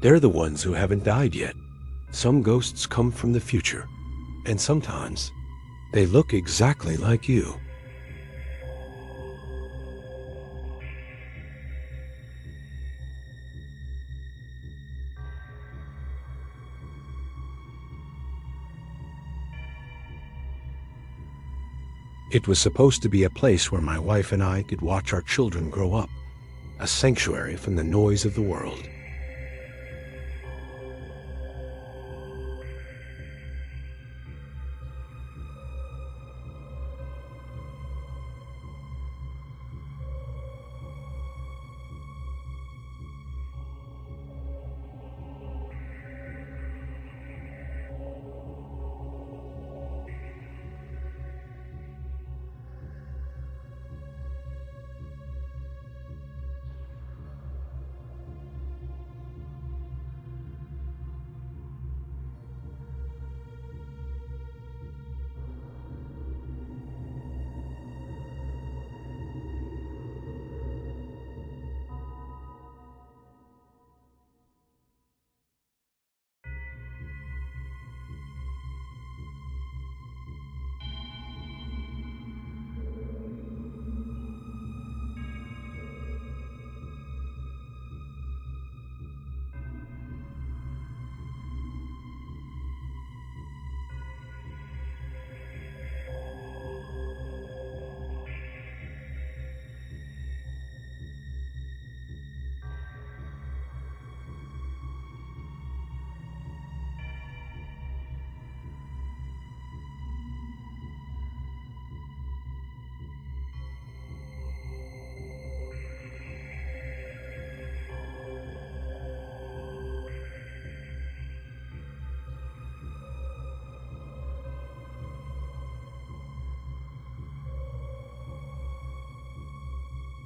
They're the ones who haven't died yet. Some ghosts come from the future, and sometimes they look exactly like you. It was supposed to be a place where my wife and I could watch our children grow up, a sanctuary from the noise of the world.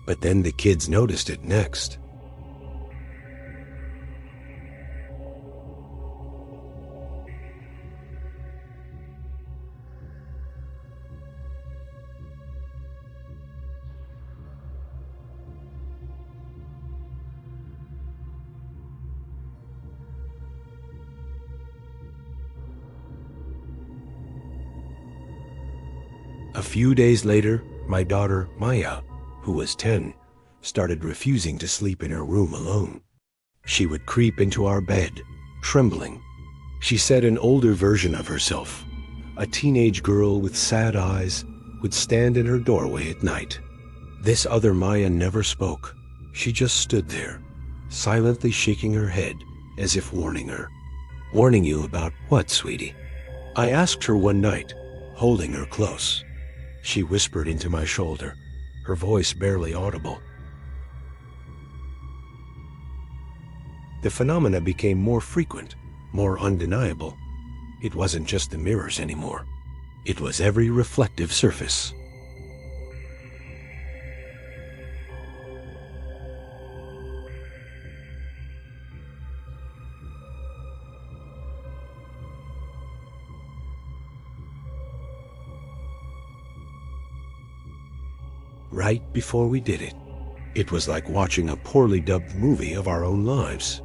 But then the kids noticed it next. A few days later, my daughter, Maya, who was 10, started refusing to sleep in her room alone. She would creep into our bed, trembling. She said an older version of herself, a teenage girl with sad eyes, would stand in her doorway at night. This other Maya never spoke. She just stood there, silently shaking her head as if warning her. "Warning you about what, sweetie?" I asked her one night, holding her close. She whispered into my shoulder, her voice barely audible. The phenomena became more frequent, more undeniable. It wasn't just the mirrors anymore. It was every reflective surface. Right before we did it, it was like watching a poorly dubbed movie of our own lives.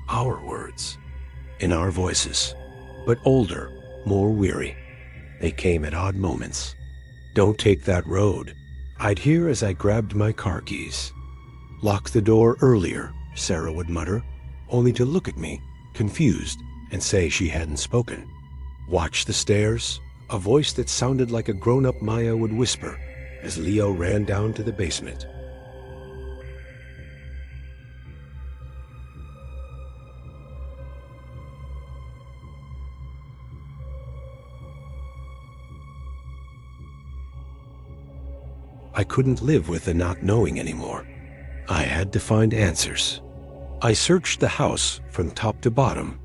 Our words, in our voices, but older, more weary. They came at odd moments. "Don't take that road," I'd hear as I grabbed my car keys. "Lock the door earlier," Sarah would mutter, only to look at me, confused, and say she hadn't spoken. "Watch the stairs," a voice that sounded like a grown-up Maya would whisper as Leo ran down to the basement. I couldn't live with the not knowing anymore. I had to find answers. I searched the house from top to bottom.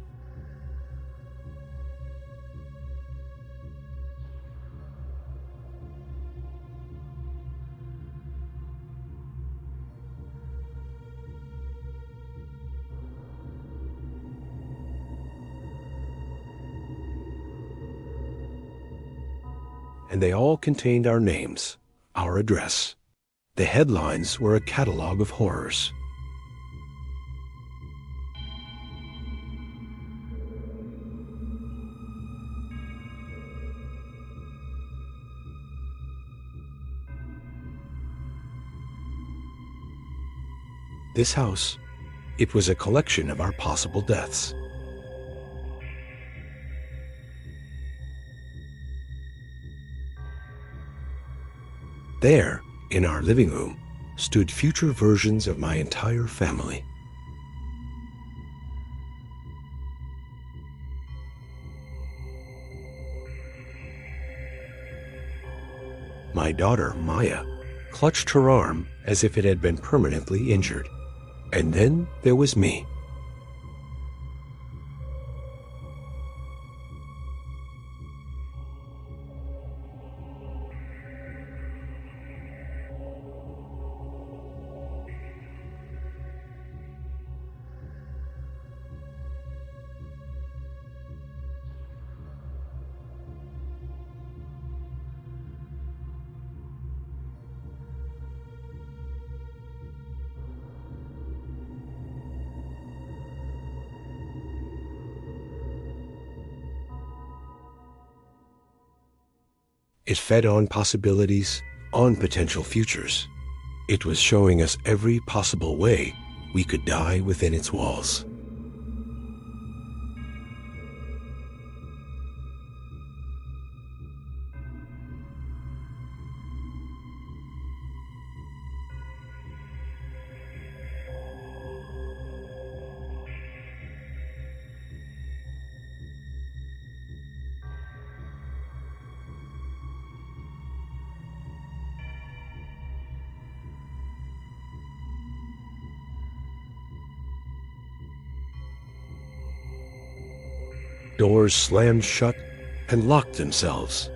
And they all contained our names, our address. The headlines were a catalog of horrors. This house, it was a collection of our possible deaths. There, in our living room, stood future versions of my entire family. My daughter, Maya, clutched her arm as if it had been permanently injured. And then there was me. It fed on possibilities, on potential futures. It was showing us every possible way we could die within its walls. Doors slammed shut and locked themselves.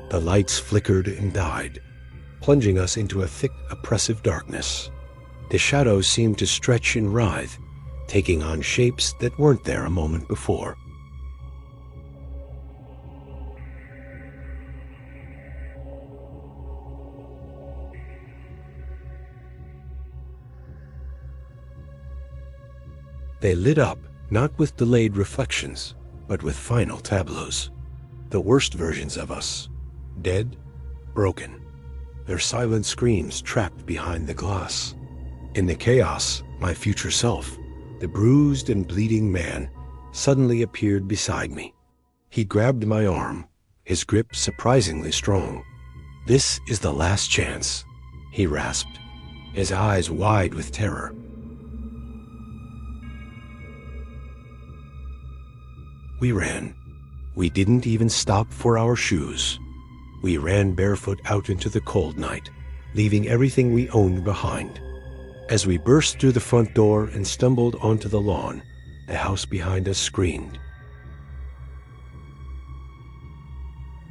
The lights flickered and died, plunging us into a thick, oppressive darkness. The shadows seemed to stretch and writhe, taking on shapes that weren't there a moment before. They lit up, not with delayed reflections, but with final tableaus. The worst versions of us, dead, broken, their silent screams trapped behind the glass. In the chaos, my future self, the bruised and bleeding man, suddenly appeared beside me. He grabbed my arm, his grip surprisingly strong. "This is the last chance," he rasped, his eyes wide with terror. We ran. We didn't even stop for our shoes. We ran barefoot out into the cold night, leaving everything we owned behind. As we burst through the front door and stumbled onto the lawn, the house behind us screamed.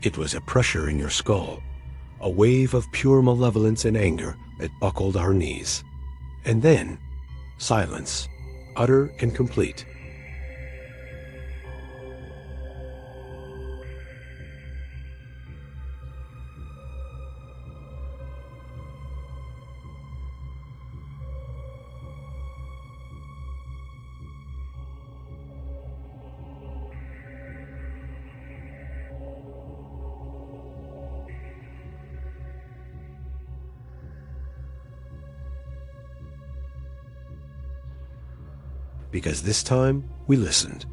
It was a pressure in your skull, a wave of pure malevolence and anger that buckled our knees. And then, silence, utter and complete. Because this time we listened.